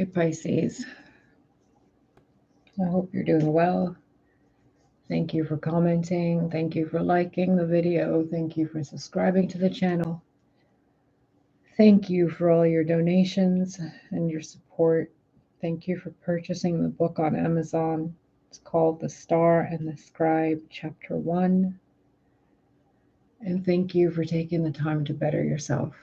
Hi, Pisces. I hope you're doing well. Thank you for commenting. Thank you for liking the video. Thank you for subscribing to the channel. Thank you for all your donations and your support. Thank you for purchasing the book on Amazon. It's called The Star and the Scribe, Chapter 1. And thank you for taking the time to better yourself.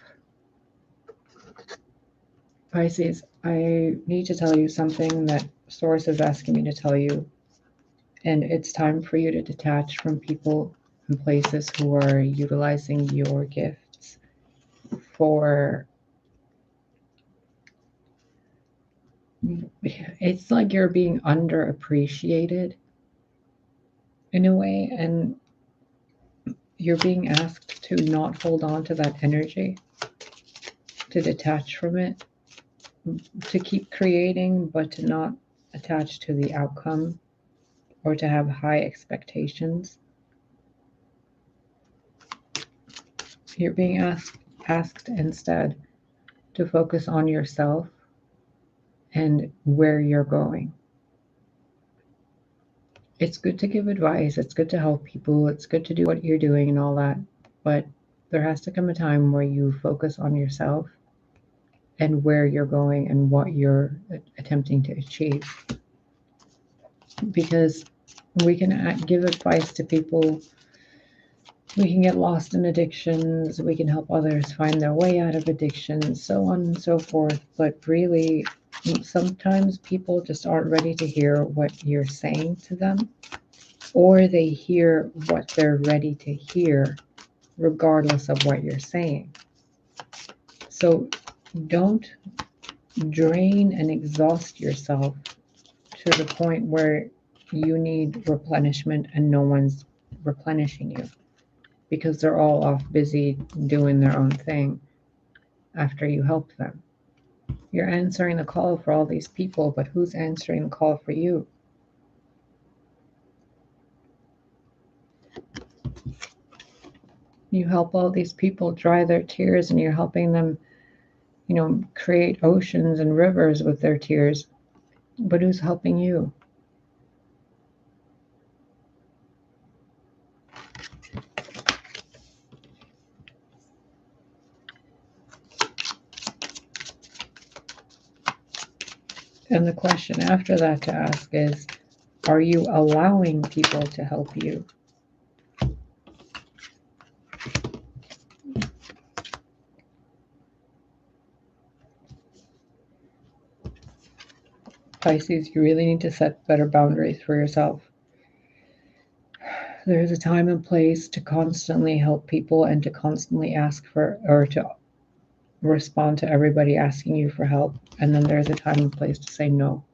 Pisces, I need to tell you something that Source is asking me to tell you. And it's time for you to detach from people and places who are utilizing your gifts for, it's like you're being underappreciated in a way, and you're being asked to not hold on to that energy, to detach from it, to keep creating, but to not attach to the outcome or to have high expectations. You're being asked instead to focus on yourself and where you're going. It's good to give advice, it's good to help people, it's good to do what you're doing and all that, but there has to come a time where you focus on yourself and where you're going and what you're attempting to achieve. Because we can give advice to people, we can get lost in addictions, we can help others find their way out of addictions, so on and so forth, but really sometimes people just aren't ready to hear what you're saying to them, or they hear what they're ready to hear regardless of what you're saying. So don't drain and exhaust yourself to the point where you need replenishment and no one's replenishing you, because they're all off busy doing their own thing after you help them. You're answering the call for all these people, but who's answering the call for you? You help all these people dry their tears, and you're helping them, create oceans and rivers with their tears. But who's helping you? And the question after that to ask is, are you allowing people to help you? Pisces, you really need to set better boundaries for yourself. There's a time and place to constantly help people and to constantly ask for, or to respond to everybody asking you for help. And then there's a time and place to say no.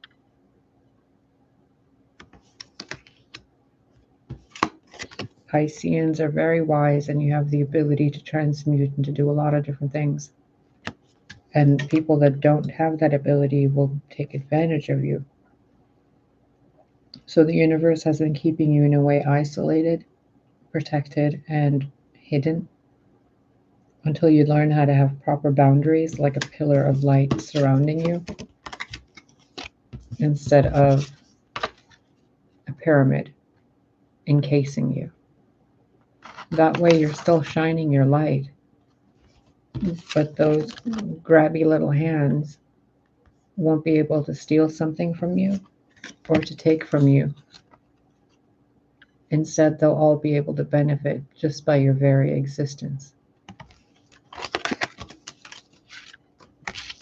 Pisceans are very wise, and you have the ability to transmute and to do a lot of different things. And people that don't have that ability will take advantage of you. So the universe has been keeping you in a way isolated, protected, and hidden until you learn how to have proper boundaries, like a pillar of light surrounding you, instead of a pyramid encasing you. That way you're still shining your light, but those grabby little hands won't be able to steal something from you or to take from you. Instead, they'll all be able to benefit just by your very existence.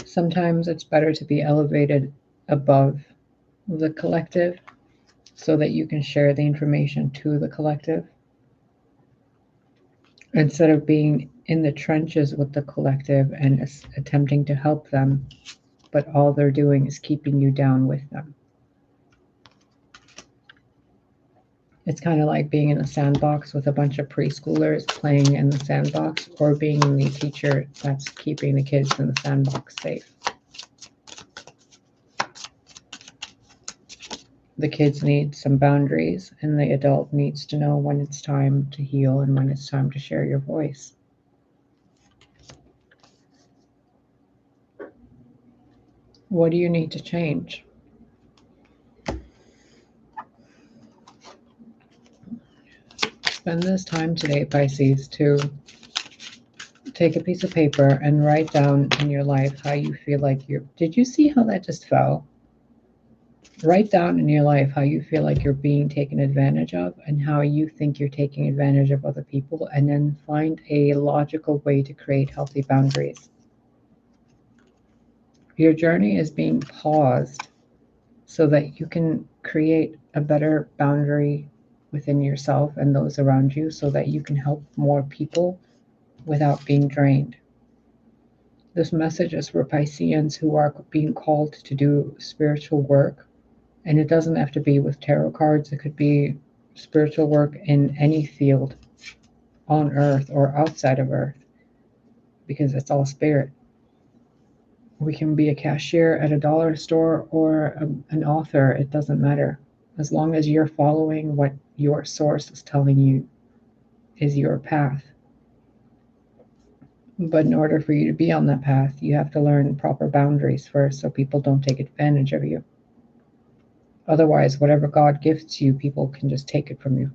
Sometimes it's better to be elevated above the collective so that you can share the information to the collective, instead of being in the trenches with the collective and attempting to help them, but all they're doing is keeping you down with them. It's kind of like being in a sandbox with a bunch of preschoolers playing in the sandbox, or being the teacher that's keeping the kids in the sandbox safe. The kids need some boundaries, and the adult needs to know when it's time to heal and when it's time to share your voice. What do you need to change? Spend this time today, Pisces, to take a piece of paper and write down in your life how you feel like you're. Did you see how that just fell? Write down in your life how you feel like you're being taken advantage of and how you think you're taking advantage of other people, and then find a logical way to create healthy boundaries. Your journey is being paused so that you can create a better boundary within yourself and those around you so that you can help more people without being drained. This message is for Pisceans who are being called to do spiritual work. And it doesn't have to be with tarot cards. It could be spiritual work in any field on earth or outside of earth, because it's all spirit. We can be a cashier at a dollar store or an author. It doesn't matter. As long as you're following what your source is telling you is your path. But in order for you to be on that path, you have to learn proper boundaries first so people don't take advantage of you. Otherwise, whatever God gifts you, people can just take it from you.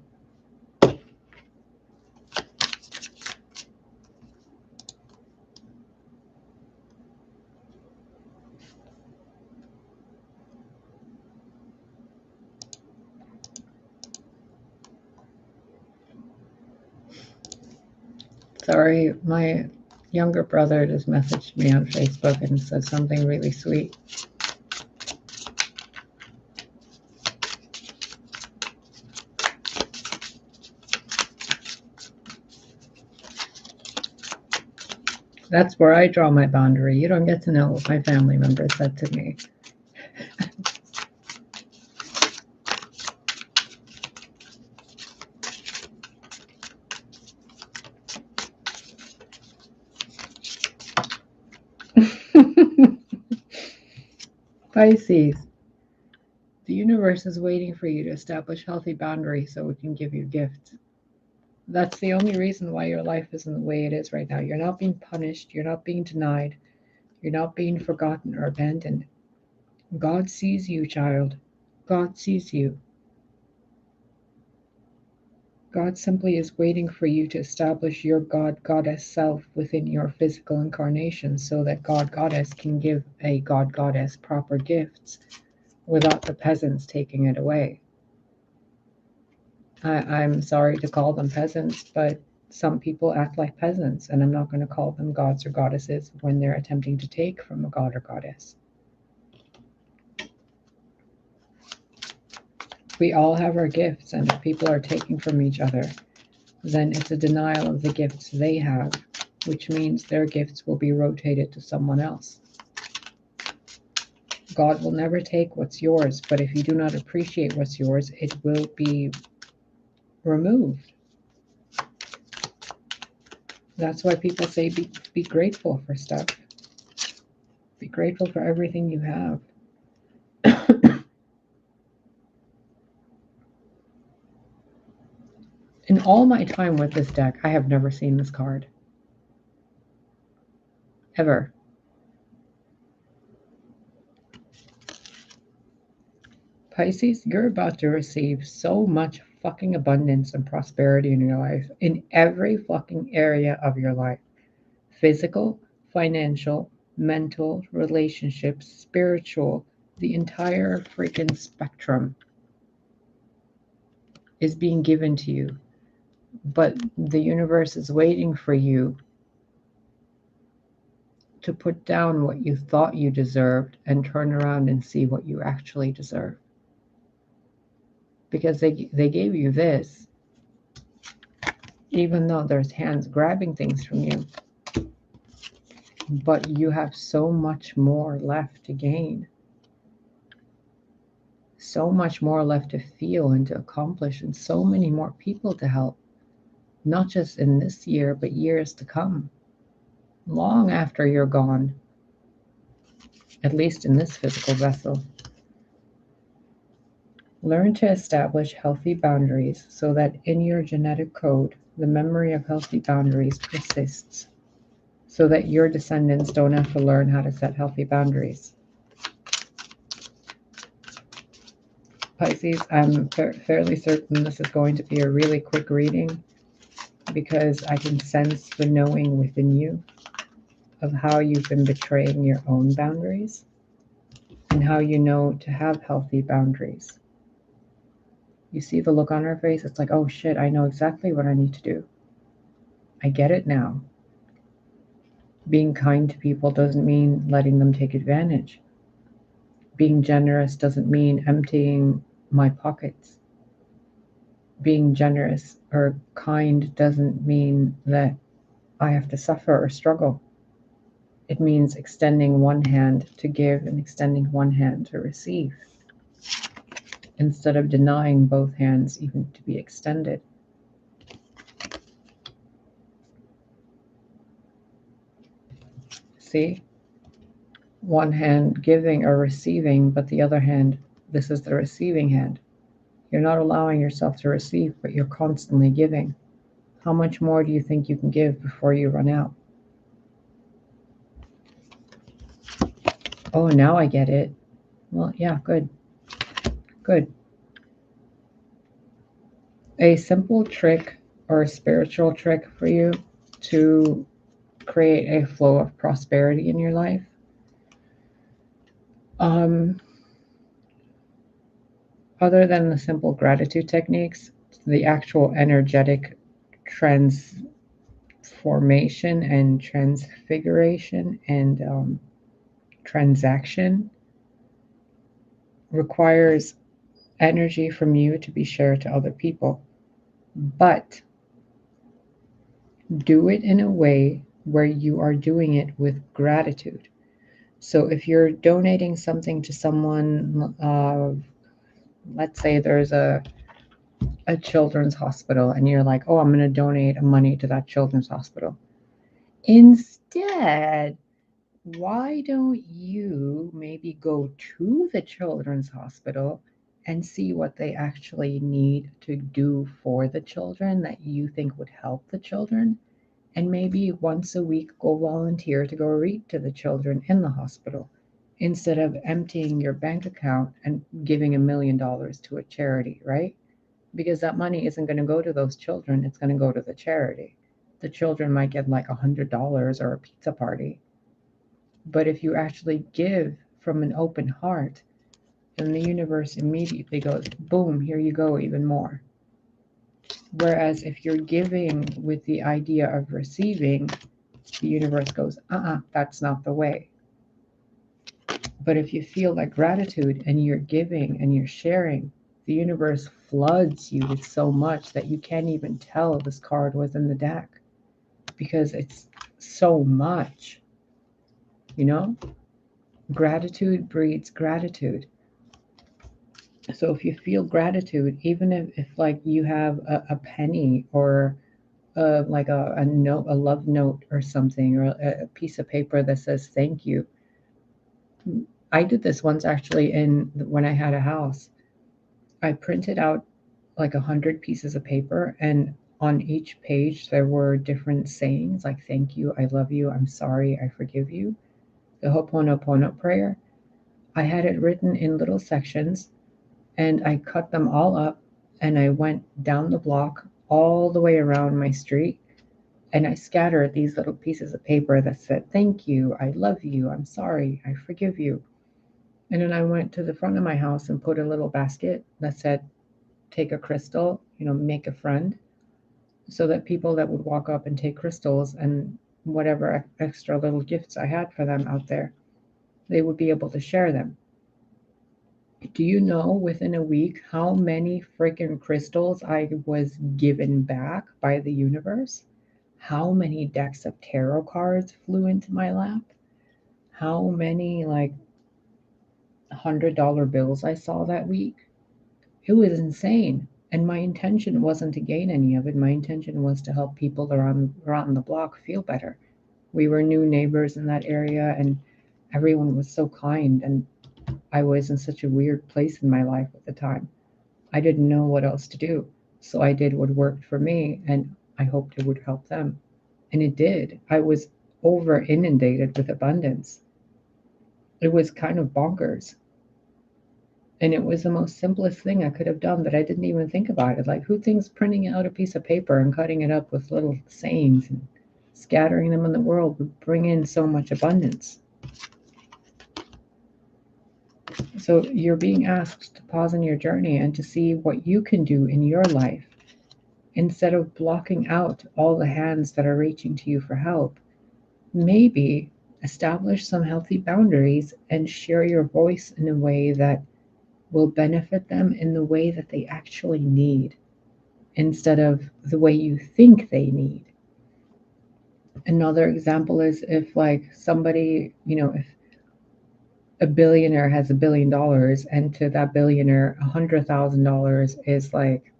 Sorry, my younger brother just messaged me on Facebook and said something really sweet. That's where I draw my boundary. You don't get to know what my family members said to me. Pisces, the universe is waiting for you to establish healthy boundaries so it can give you gifts. That's the only reason why your life isn't the way it is right now. You're not being punished. You're not being denied. You're not being forgotten or abandoned. God sees you, child. God sees you. God simply is waiting for you to establish your God Goddess self within your physical incarnation so that God Goddess can give a God Goddess proper gifts without the peasants taking it away. I'm sorry to call them peasants, but some people act like peasants, and I'm not going to call them gods or goddesses when they're attempting to take from a god or goddess. We all have our gifts, and if people are taking from each other, then it's a denial of the gifts they have, which means their gifts will be rotated to someone else. God will never take what's yours, but if you do not appreciate what's yours, it will be removed. That's why people say be grateful for stuff. Be grateful for everything you have. In all my time with this deck, I have never seen this card. Ever. Pisces, you're about to receive so much fucking abundance and prosperity in your life, in every fucking area of your life. Physical, financial, mental, relationships, spiritual, the entire freaking spectrum is being given to you. But the universe is waiting for you to put down what you thought you deserved and turn around and see what you actually deserve. Because they gave you this, even though there's hands grabbing things from you. But you have so much more left to gain. So much more left to feel and to accomplish, and so many more people to help. Not just in this year, but years to come. Long after you're gone. At least in this physical vessel. Learn to establish healthy boundaries so that in your genetic code, the memory of healthy boundaries persists, so that your descendants don't have to learn how to set healthy boundaries. Pisces, I'm fairly certain this is going to be a really quick reading because I can sense the knowing within you of how you've been betraying your own boundaries and how you know to have healthy boundaries. You see the look on her face? It's like, oh shit, I know exactly what I need to do. I get it now. Being kind to people doesn't mean letting them take advantage. Being generous doesn't mean emptying my pockets. Being generous or kind doesn't mean that I have to suffer or struggle. It means extending one hand to give and extending one hand to receive, instead of denying both hands even to be extended. See? One hand giving or receiving, but the other hand, this is the receiving hand. You're not allowing yourself to receive, but you're constantly giving. How much more do you think you can give before you run out? Oh, now I get it. Well, yeah, good. Good. A simple trick or a spiritual trick for you to create a flow of prosperity in your life. Other than the simple gratitude techniques, the actual energetic transformation and transfiguration and transaction requires energy from you to be shared to other people. But do it in a way where you are doing it with gratitude. So if you're donating something to someone, let's say there's a children's hospital and you're like, oh, I'm going to donate money to that children's hospital. Instead, why don't you maybe go to the children's hospital and see what they actually need to do for the children that you think would help the children? And maybe once a week go volunteer to go read to the children in the hospital instead of emptying your bank account and giving $1 million to a charity, right? Because that money isn't going to go to those children, it's going to go to the charity. The children might get like $100 or a pizza party. But if you actually give from an open heart, then the universe immediately goes, boom, here you go, even more. Whereas if you're giving with the idea of receiving, the universe goes, that's not the way. But if you feel that gratitude and you're giving and you're sharing, the universe floods you with so much that you can't even tell this card was in the deck because it's so much, you know? Gratitude breeds gratitude. So if you feel gratitude, even if like you have a penny or like a note, a love note or something, or a piece of paper that says thank you. I did this once actually when I had a house. I printed out like 100 pieces of paper, and on each page there were different sayings like thank you, I love you, I'm sorry, I forgive you. The Ho'oponopono prayer. I had it written in little sections, and I cut them all up, and I went down the block all the way around my street, and I scattered these little pieces of paper that said thank you, I love you, I'm sorry, I forgive you. And then I went to the front of my house and put a little basket that said take a crystal, make a friend, so that people that would walk up and take crystals and whatever extra little gifts I had for them out there, they would be able to share them. Do you know within a week how many freaking crystals I was given back by the universe? How many decks of tarot cards flew into my lap? How many like $100 bills I saw that week? It was insane. And my intention wasn't to gain any of it. My intention was to help people around the block feel better. We were new neighbors in that area, and everyone was so kind. And I was in such a weird place in my life at the time. I didn't know what else to do. So I did what worked for me, and I hoped it would help them. And it did. I was over inundated with abundance. It was kind of bonkers. And it was the most simplest thing I could have done, but I didn't even think about it. Like, who thinks printing out a piece of paper and cutting it up with little sayings and scattering them in the world would bring in so much abundance? So you're being asked to pause in your journey and to see what you can do in your life instead of blocking out all the hands that are reaching to you for help. Maybe establish some healthy boundaries and share your voice in a way that will benefit them in the way that they actually need instead of the way you think they need. Another example is if, like, somebody, if a billionaire has $1 billion and to that billionaire, $100,000 is like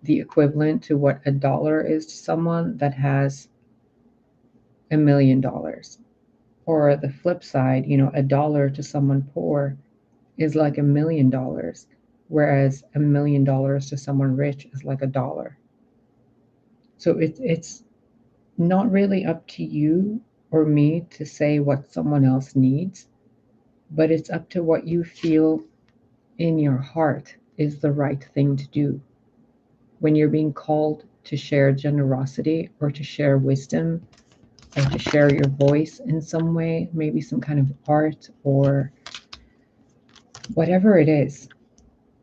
the equivalent to what a dollar is to someone that has $1 million. Or the flip side, a dollar to someone poor is like $1 million, whereas $1 million to someone rich is like a dollar. So it's not really up to you or me to say what someone else needs, but it's up to what you feel in your heart is the right thing to do. When you're being called to share generosity or to share wisdom or to share your voice in some way, maybe some kind of art or whatever it is,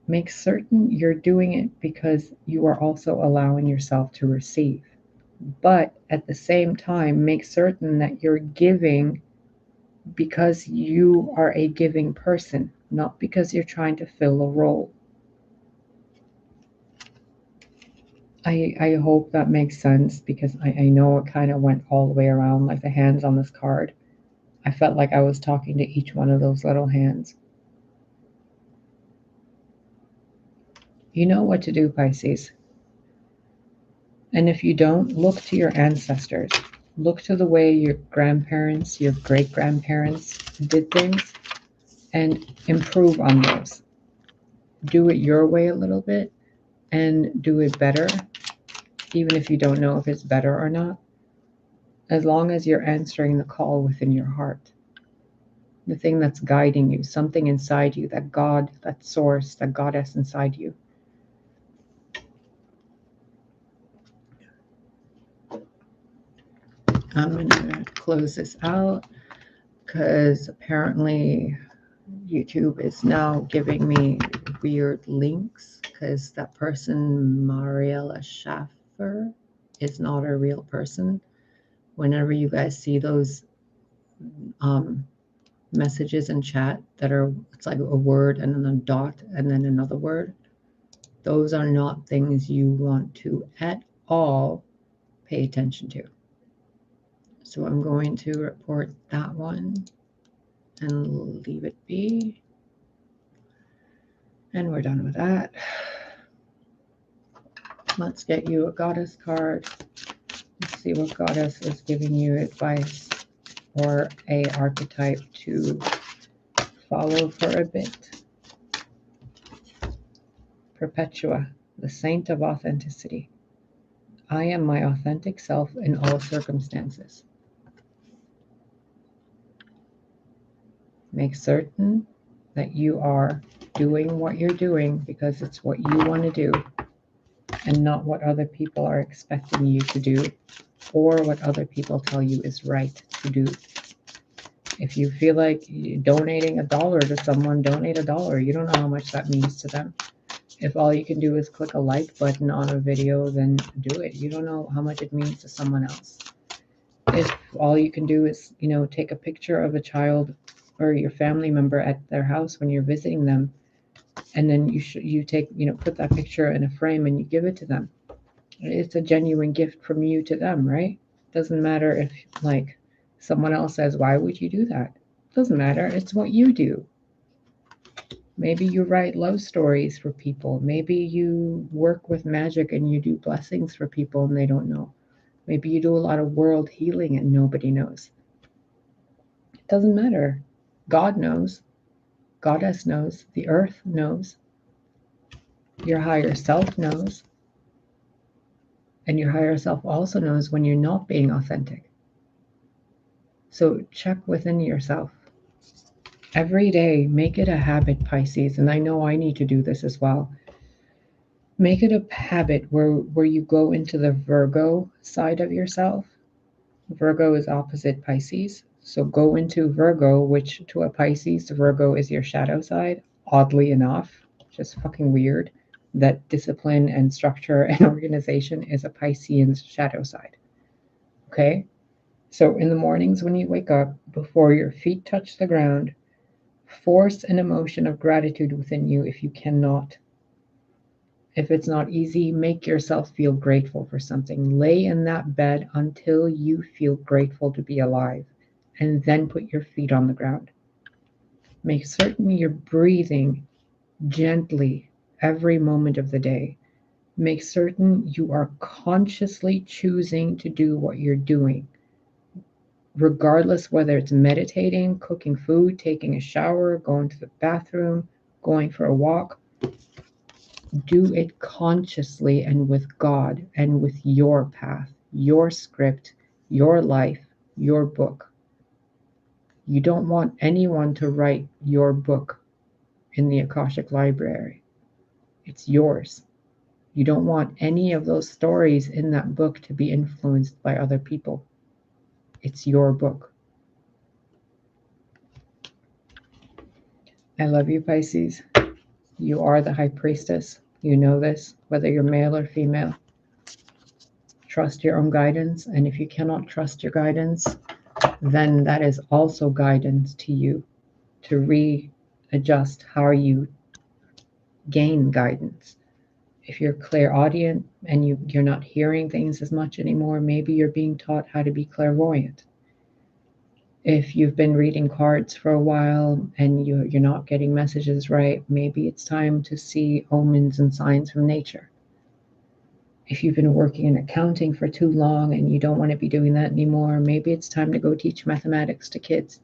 make certain you're doing it because you are also allowing yourself to receive. But at the same time, make certain that you're giving because you are a giving person, not because you're trying to fill a role. I hope that makes sense, because I know it kind of went all the way around, like the hands on this card. I felt like I was talking to each one of those little hands. You know what to do, Pisces. And if you don't, look to your ancestors. Look to the way your grandparents, your great grandparents did things and improve on those. Do it your way a little bit and do it better, even if you don't know if it's better or not, as long as you're answering the call within your heart. The thing that's guiding you, something inside you, that God, that source, that goddess inside you. I'm going to close this out because apparently YouTube is now giving me weird links because that person, Mariella Schaffer, is not a real person. Whenever you guys see those messages in chat that are, it's like a word and then a dot and then another word, those are not things you want to at all pay attention to. So I'm going to report that one and leave it be. And we're done with that. Let's get you a goddess card. Let's see what goddess is giving you advice or a archetype to follow for a bit. Perpetua, the saint of authenticity. I am my authentic self in all circumstances. Make certain that you are doing what you're doing because it's what you want to do and not what other people are expecting you to do or what other people tell you is right to do. If you feel like donating $1 to someone, donate $1. You don't know how much that means to them. If all you can do is click a like button on a video, then do it. You don't know how much it means to someone else. If all you can do is, take a picture of a child or your family member at their house when you're visiting them, and then you take, put that picture in a frame and you give it to them. It's a genuine gift from you to them, right? Doesn't matter if, like, someone else says, why would you do that? Doesn't matter. It's what you do. Maybe you write love stories for people. Maybe you work with magic and you do blessings for people and they don't know. Maybe you do a lot of world healing and nobody knows. It doesn't matter. God knows. Goddess knows. The earth knows. Your higher self knows. And your higher self also knows when you're not being authentic. So check within yourself. Every day, make it a habit, Pisces. And I know I need to do this as well. Make it a habit where you go into the Virgo side of yourself. Virgo is opposite Pisces. So go into Virgo, which to a Pisces, Virgo is your shadow side. Oddly enough, just fucking weird that discipline and structure and organization is a Piscean's shadow side. Okay? So in the mornings when you wake up, before your feet touch the ground, force an emotion of gratitude within you if you cannot. If it's not easy, make yourself feel grateful for something. Lay in that bed until you feel grateful to be alive, and then put your feet on the ground. Make certain you're breathing gently every moment of the day. Make certain you are consciously choosing to do what you're doing, regardless whether it's meditating, cooking food, taking a shower, going to the bathroom, going for a walk. Do it consciously and with God and with your path, your script, your life, your book. You don't want anyone to write your book in the Akashic Library. It's yours. You don't want any of those stories in that book to be influenced by other people. It's your book. I love you, Pisces. You are the high priestess. You know this, whether you're male or female. Trust your own guidance. And if you cannot trust your guidance, then that is also guidance to you to readjust how you gain guidance. If you're clairaudient and you're not hearing things as much anymore, maybe you're being taught how to be clairvoyant. If you've been reading cards for a while and you're not getting messages right, maybe it's time to see omens and signs from nature. If you've been working in accounting for too long and you don't want to be doing that anymore, maybe it's time to go teach mathematics to kids.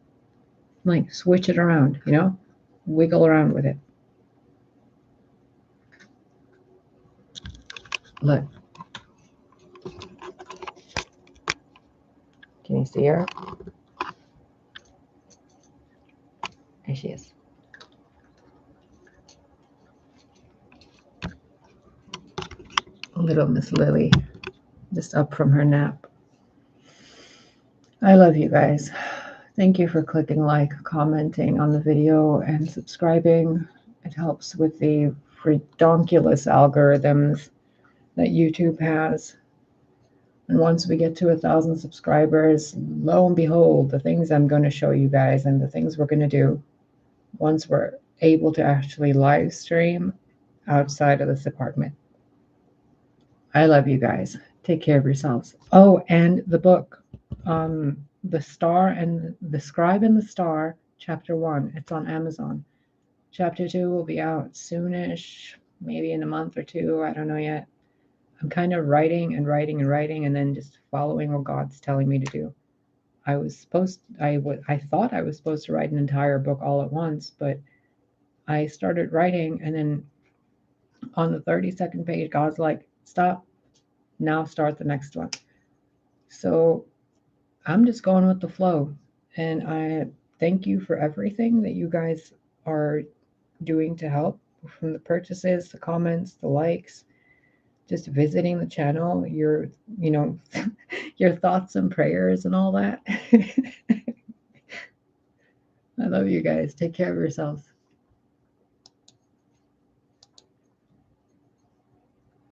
Like, switch it around, wiggle around with it. Look, can you see her? There she is. Little Miss Lily, just up from her nap. I love you guys. Thank you for clicking like, commenting on the video, and subscribing. It helps with the redonkulous algorithms that YouTube has. And once we get to 1,000 subscribers, lo and behold, the things I'm going to show you guys and the things we're going to do once we're able to actually live stream outside of this apartment. I love you guys. Take care of yourselves. Oh, and the book, The Star and the Scribe and the Star, Chapter 1. It's on Amazon. Chapter 2 will be out soonish, maybe in a month or two. I don't know yet. I'm kind of writing and writing and writing and then just following what God's telling me to do. I thought I was supposed to write an entire book all at once, but I started writing and then on the 32nd page, God's like, stop, now start the next one. So I'm just going with the flow. And I thank you for everything that you guys are doing to help, from the purchases, the comments, the likes, just visiting the channel, your, your thoughts and prayers and all that. I love you guys. Take care of yourselves.